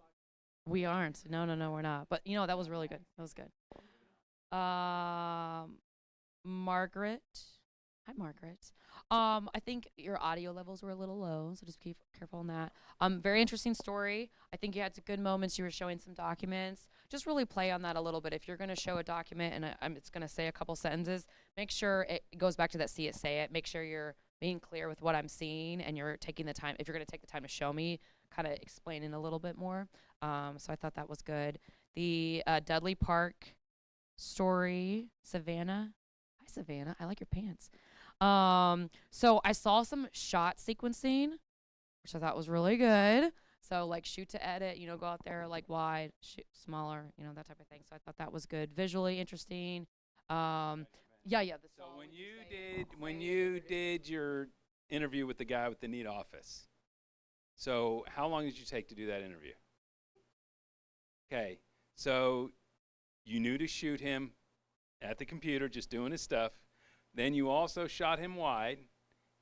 We aren't. No, we're not. But that was really good. That was good. Margaret. Hi, Margaret. I think your audio levels were a little low, so just keep careful on that. Very interesting story. I think you had some good moments. You were showing some documents. Just really play on that a little bit. If you're going to show a document and it's going to say a couple sentences, make sure it goes back to that see it, say it. Make sure you're being clear with what I'm seeing and you're taking the time. If you're going to take the time to show me, kind of explaining a little bit more. So I thought that was good. The Dudley Park story, Savannah. Hi, Savannah. I like your pants. So I saw some shot sequencing, which I thought was really good. So like shoot to edit, go out there like wide, shoot smaller, that type of thing. So I thought that was good. Visually interesting. Yeah.
So when you did your interview with the guy with the neat office, so how long did you take to do that interview? Okay. So you knew to shoot him at the computer, just doing his stuff. Then you also shot him wide,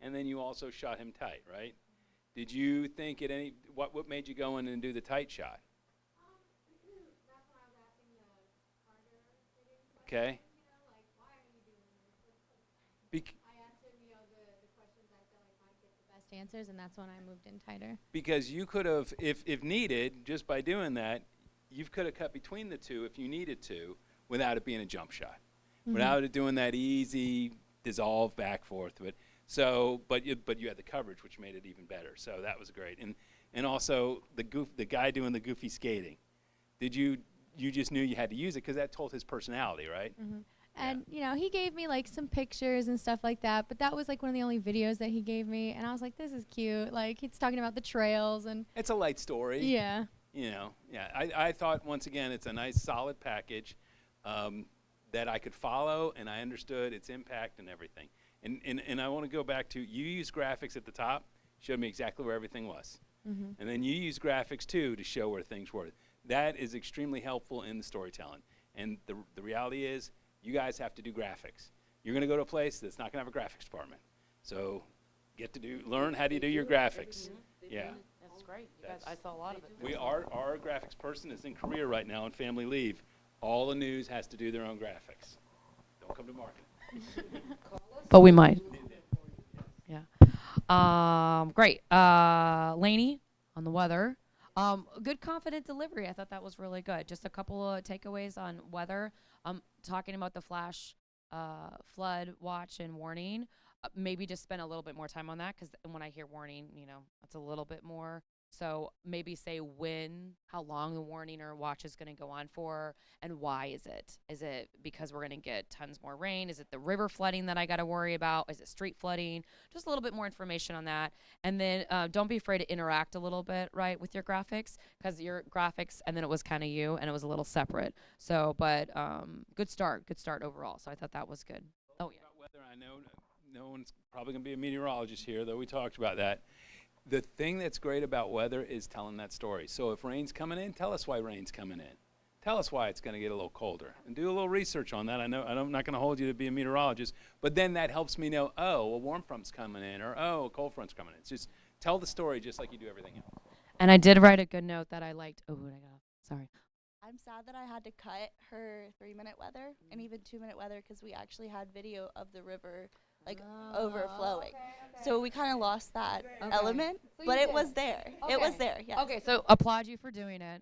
and then you also shot him tight, right? Did you think what made you go in and do the tight shot? Okay.
I asked him, the questions I felt like might get the best answers, and that's when I moved in tighter.
Because you could have, if needed, just by doing that, you could have cut between the two if you needed to, without it being a jump shot, without it doing that easy dissolve back forth. But you had the coverage, which made it even better. So that was great. And also the guy doing the goofy skating. Did you just knew you had to use it because that told his personality, right?
Mm-hmm. And he gave me like some pictures and stuff like that, but that was like one of the only videos that he gave me, and I was like, this is cute. Like he's talking about the trails and
it's a light story.
Yeah.
I thought once again it's a nice solid package that I could follow, and I understood its impact and everything. And I want to go back to, you used graphics at the top, showed me exactly where everything was.
Mm-hmm.
And then you use graphics too to show where things were. That is extremely helpful in the storytelling. And the reality is, you guys have to do graphics. You're going to go to a place that's not going to have a graphics department. So learn how to do your graphics. Yeah.
That's great. You guys, I saw a lot of it.
Our graphics person is in Korea right now on family leave. All the news has to do their own graphics. Don't come to market.
But we might. Yeah. Great. Lainey on the weather. Good confident delivery. I thought that was really good. Just a couple of takeaways on weather. Talking about the flash flood watch and warning. Maybe just spend a little bit more time on that, because when I hear warning, that's a little bit more So maybe say when, how long the warning or watch is going to go on for, and why is it? Is it because we're going to get tons more rain? Is it the river flooding that I got to worry about? Is it street flooding? Just a little bit more information on that. And then don't be afraid to interact a little bit, right, with your graphics, because your graphics, and then it was kind of you, and it was a little separate. So, but good start overall. So I thought that was good. Oh, yeah.
About weather, I know no one's probably going to be a meteorologist here, though we talked about that. The thing that's great about weather is telling that story. So if rain's coming in, tell us why rain's coming in. Tell us why it's going to get a little colder. And do a little research on that. I know I'm not going to hold you to be a meteorologist, but then that helps me know, oh, a warm front's coming in, or oh, a cold front's coming in. It's just tell the story just like you do everything else.
And I did write a good note that I liked. Oh, who'd I got? Sorry.
I'm sad that I had to cut her 3-minute weather and even 2-minute weather because we actually had video of the river overflowing. So we kind of lost that element, but it was there. It was there, yes.
Okay, so applaud you for doing it.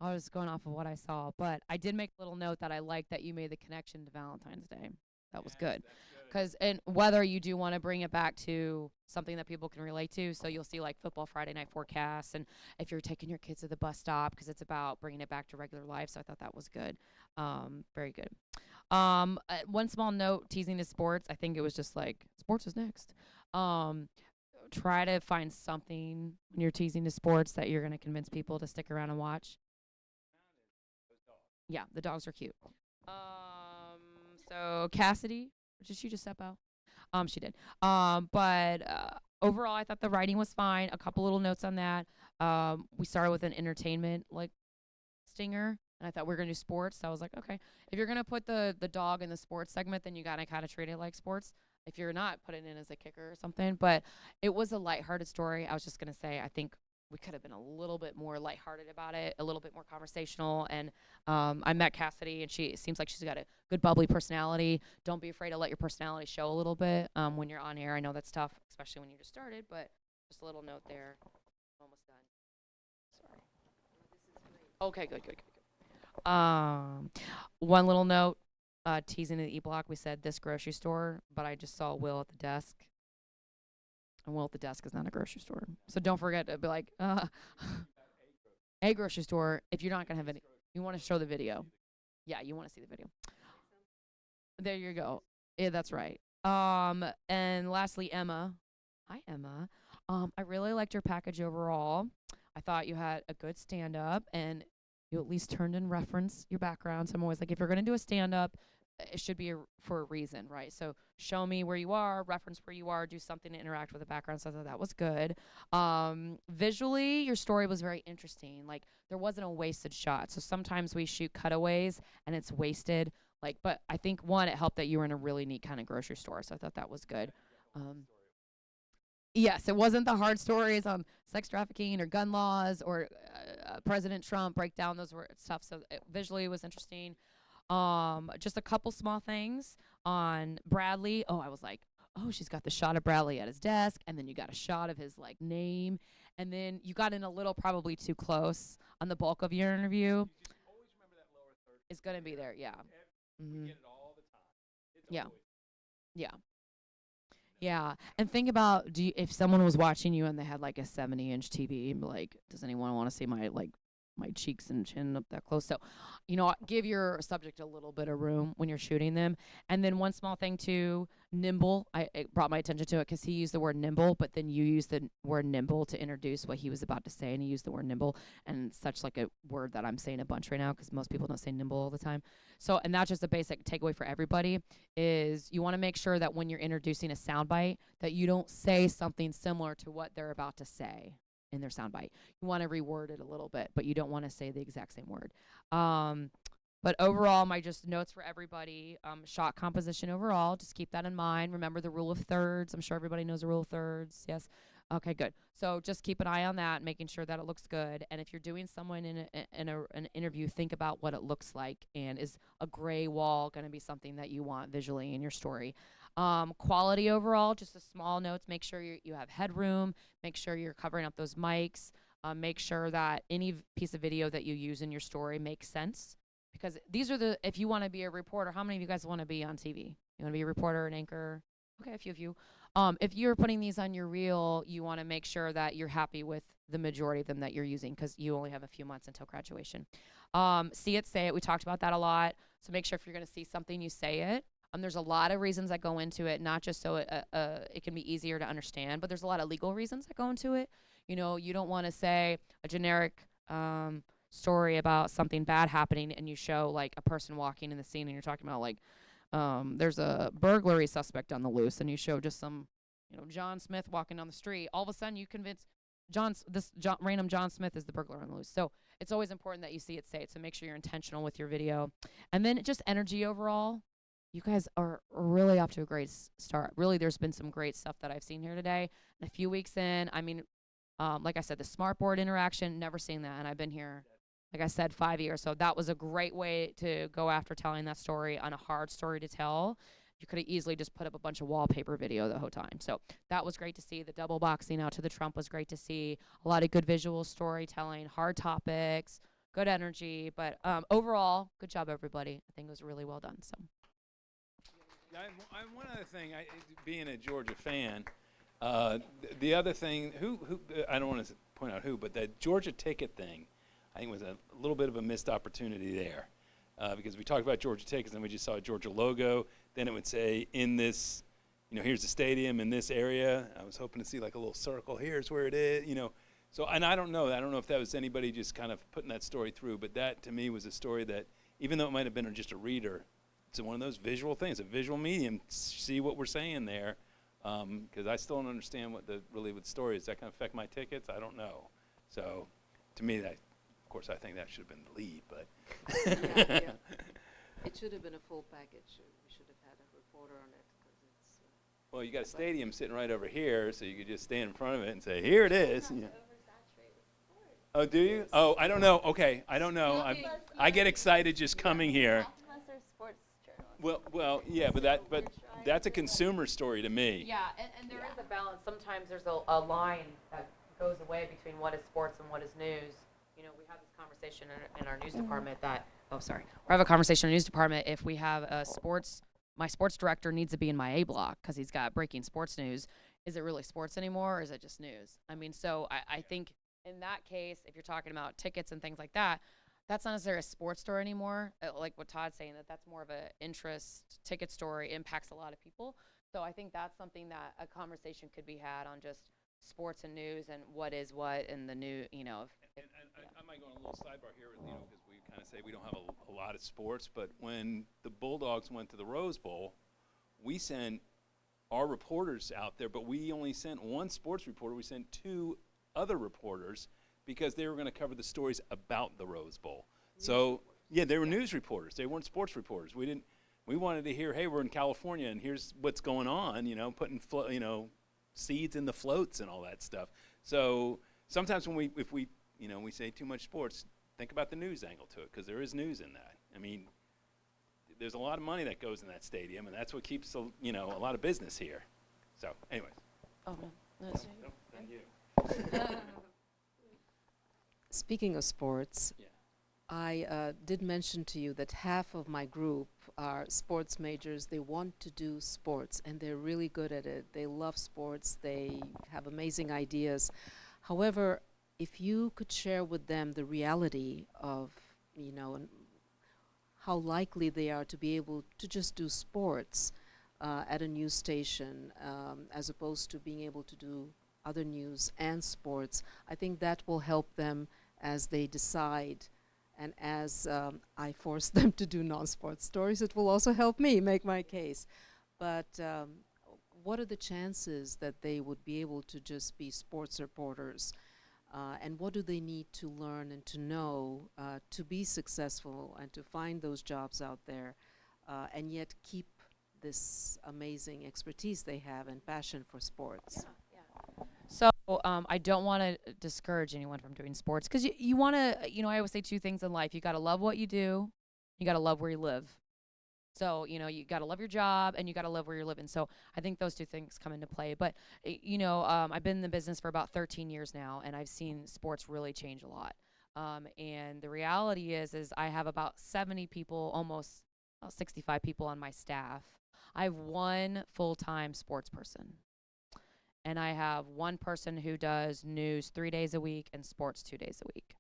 I was going off of what I saw, but I did make a little note that I liked that you made the connection to Valentine's Day. That was good. Because and whether you do want to bring it back to something that people can relate to, so you'll see like football Friday night forecasts, and if you're taking your kids to the bus stop, because it's about bringing it back to regular life. So I thought that was good. Very good. One small note, teasing to sports. I think it was just like sports is next. Try to find something when you're teasing to sports that you're going to convince people to stick around and watch. Yeah, the dogs are cute. So Cassidy, did she just step out? She did. But overall, I thought the writing was fine. A couple little notes on that. We started with an entertainment like stinger, and I thought we were gonna do sports. So I was like, okay, if you're gonna put the dog in the sports segment, then you gotta kind of treat it like sports. If you're not, put it in as a kicker or something. But it was a lighthearted story. I was just gonna say, I think we could have been a little bit more lighthearted about it, a little bit more conversational. And I met Cassidy, and she seems like she's got a good bubbly personality. Don't be afraid to let your personality show a little bit when you're on air. I know that's tough, especially when you just started, but just a little note there. Almost done. Sorry. Okay, good. One little note, teasing the E-Block. We said this grocery store, but I just saw Will at the desk. And Will at the desk is not a grocery store. So don't forget to be like, a grocery store, if you're not going to have any, you want to show the video. Yeah, you want to see the video. There you go. Yeah, that's right. And lastly, Emma. Hi, Emma. I really liked your package overall. I thought you had a good stand-up, and you at least turned in reference your background. So I'm always like, if you're going to do a stand-up, it should be for a reason, right? So show me where you are, reference where you are, do something to interact with the background. So I thought that was good. Visually, your story was very interesting. Like, there wasn't a wasted shot. So sometimes we shoot cutaways and it's wasted. Like, but I think, one, it helped that you were in a really neat kind of grocery store. So I thought that was good. Yes, it wasn't the hard stories on sex trafficking or gun laws or President Trump break down those stuff. So visually it was interesting. Just a couple small things on Bradley. Oh, I was like, oh, she's got the shot of Bradley at his desk, and then you got a shot of his like name, and then you got in a little probably too close on the bulk of your interview. It's gonna be there, yeah. Mm-hmm. Yeah. Yeah. Yeah, and think about if someone was watching you and they had like a 70-inch TV, and be like, does anyone want to see my cheeks and chin up that close? So, give your subject a little bit of room when you're shooting them. And then one small thing too, nimble. It brought my attention to it because he used the word nimble, but then you used the word nimble to introduce what he was about to say, and he used the word nimble, and such like a word that I'm saying a bunch right now because most people don't say nimble all the time. So, and that's just a basic takeaway for everybody, is you want to make sure that when you're introducing a soundbite that you don't say something similar to what they're about to say in their soundbite. You want to reword it a little bit, but you don't want to say the exact same word. But overall, my just notes for everybody, shot composition overall, just keep that in mind. Remember the rule of thirds. I'm sure everybody knows the rule of thirds. Yes. Okay, good. So just keep an eye on that, making sure that it looks good. And if you're doing someone in an interview, think about what it looks like, and is a gray wall going to be something that you want visually in your story. Quality overall, just a small notes. Make sure you have headroom. Make sure you're covering up those mics. Make sure that any piece of video that you use in your story makes sense. Because these are if you want to be a reporter, how many of you guys want to be on TV? You want to be a reporter, an anchor? Okay, a few of you. If you're putting these on your reel, you want to make sure that you're happy with the majority of them that you're using, because you only have a few months until graduation. See it, say it. We talked about that a lot. So make sure if you're going to see something, you say it. There's a lot of reasons that go into it, not just so it can be easier to understand, but there's a lot of legal reasons that go into it. You know, you don't want to say a generic story about something bad happening and you show like a person walking in the scene and you're talking about like there's a burglary suspect on the loose, and you show just some, John Smith walking down the street. All of a sudden you convince random John Smith is the burglar on the loose. So it's always important that you see it, say it. So make sure you're intentional with your video. And then just energy overall. You guys are really off to a great start. Really, there's been some great stuff that I've seen here today. And a few weeks in, I mean, like I said, the smartboard interaction, never seen that. And I've been here, like I said, 5 years. So that was a great way to go after telling that story on a hard story to tell. You could have easily just put up a bunch of wallpaper video the whole time. So that was great to see. The double boxing out to the Trump was great to see. A lot of good visual storytelling, hard topics, good energy. But overall, good job, everybody. I think it was really well done. So.
One other thing, being a Georgia fan, the other thing, who I don't want to point out who, but that Georgia ticket thing, I think was a little bit of a missed opportunity there, because we talked about Georgia tickets and we just saw a Georgia logo. Then it would say in this, here's the stadium in this area. I was hoping to see like a little circle. Here's where it is, So, and I don't know if that was anybody just kind of putting that story through, but that to me was a story that, even though it might have been just a reader, it's one of those visual things, a visual medium. See what we're saying there, because I still don't understand what the story is. That can affect my tickets. I don't know. So, to me, that, of course, I think that should have been the lead, but.
Yeah. It should have been a full package. We should have had a reporter on it, because it's.
Well, you got a stadium sitting right over here, so you could just stand in front of it and say, "Here it is." Yeah. Oh, do you? Oh, I don't know. Okay, I don't know. I get excited just coming here. Well, yeah, but that's a consumer story to me.
Yeah, and there is a balance. Sometimes there's a line that goes away between what is sports and what is news. We have this conversation in our news department that, we have a conversation in our news department if we have my sports director needs to be in my A block because he's got breaking sports news. Is it really sports anymore, or is it just news? I mean, so I think in that case, if you're talking about tickets and things like that, that's not necessarily a sports story anymore. Like what Todd's saying, that's more of an interest ticket story, impacts a lot of people. So I think that's something that a conversation could be had on just sports and news and what is what in the new,
I might go on a little sidebar here, because we kind of say we don't have a lot of sports, but when the Bulldogs went to the Rose Bowl, we sent our reporters out there, but we only sent one sports reporter. We sent two other reporters, because they were going to cover the stories about the Rose Bowl. So, yeah, they were news reporters. They weren't sports reporters. We wanted to hear, hey, we're in California, and here's what's going on, putting, seeds in the floats and all that stuff. So sometimes when if we say too much sports, think about the news angle to it, because there is news in that. I mean, there's a lot of money that goes in that stadium, and that's what keeps, a lot of business here. So, anyways.
Oh, no.
Thank you.
Speaking of sports, I did mention to you that half of my group are sports majors. They want to do sports, and they're really good at it. They love sports. They have amazing ideas. However, if you could share with them the reality of, and how likely they are to be able to just do sports at a news station, as opposed to being able to do other news and sports, I think that will help them as they decide, and as I force them to do non-sports stories, it will also help me make my case. But what are the chances that they would be able to just be sports reporters? And what do they need to learn and to know to be successful and to find those jobs out there, and yet keep this amazing expertise they have and passion for sports?
So I don't want to discourage anyone from doing sports, because you want to, I always say two things in life. You got to love what you do. You got to love where you live. So, you got to love your job and you got to love where you're living. So I think those two things come into play. But, I've been in the business for about 13 years now, and I've seen sports really change a lot. And the reality is I have about 70 people, almost 65 people on my staff. I have one full-time sports person. and I have one person who does news 3 days a week and sports 2 days a week.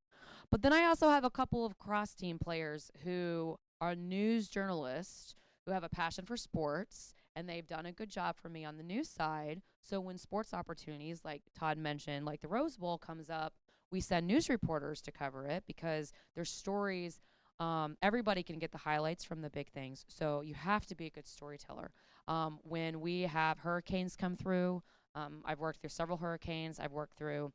But then I also have a couple of cross-team players who are news journalists who have a passion for sports, and they've done a good job for me on the news side. So when sports opportunities, like Todd mentioned, like the Rose Bowl comes up, we send news reporters to cover it because there's stories. Everybody can get the highlights from the big things, so you have to be a good storyteller. When we have hurricanes come through, I've worked through several hurricanes. I've worked through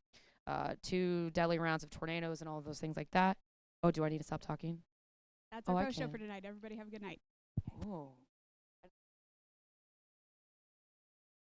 2 deadly rounds of tornadoes and all of those things like that. Oh, do I need to stop talking?
That's
Oh,
our
I
pro show
can.
for tonight. Everybody have a good night.
Oh.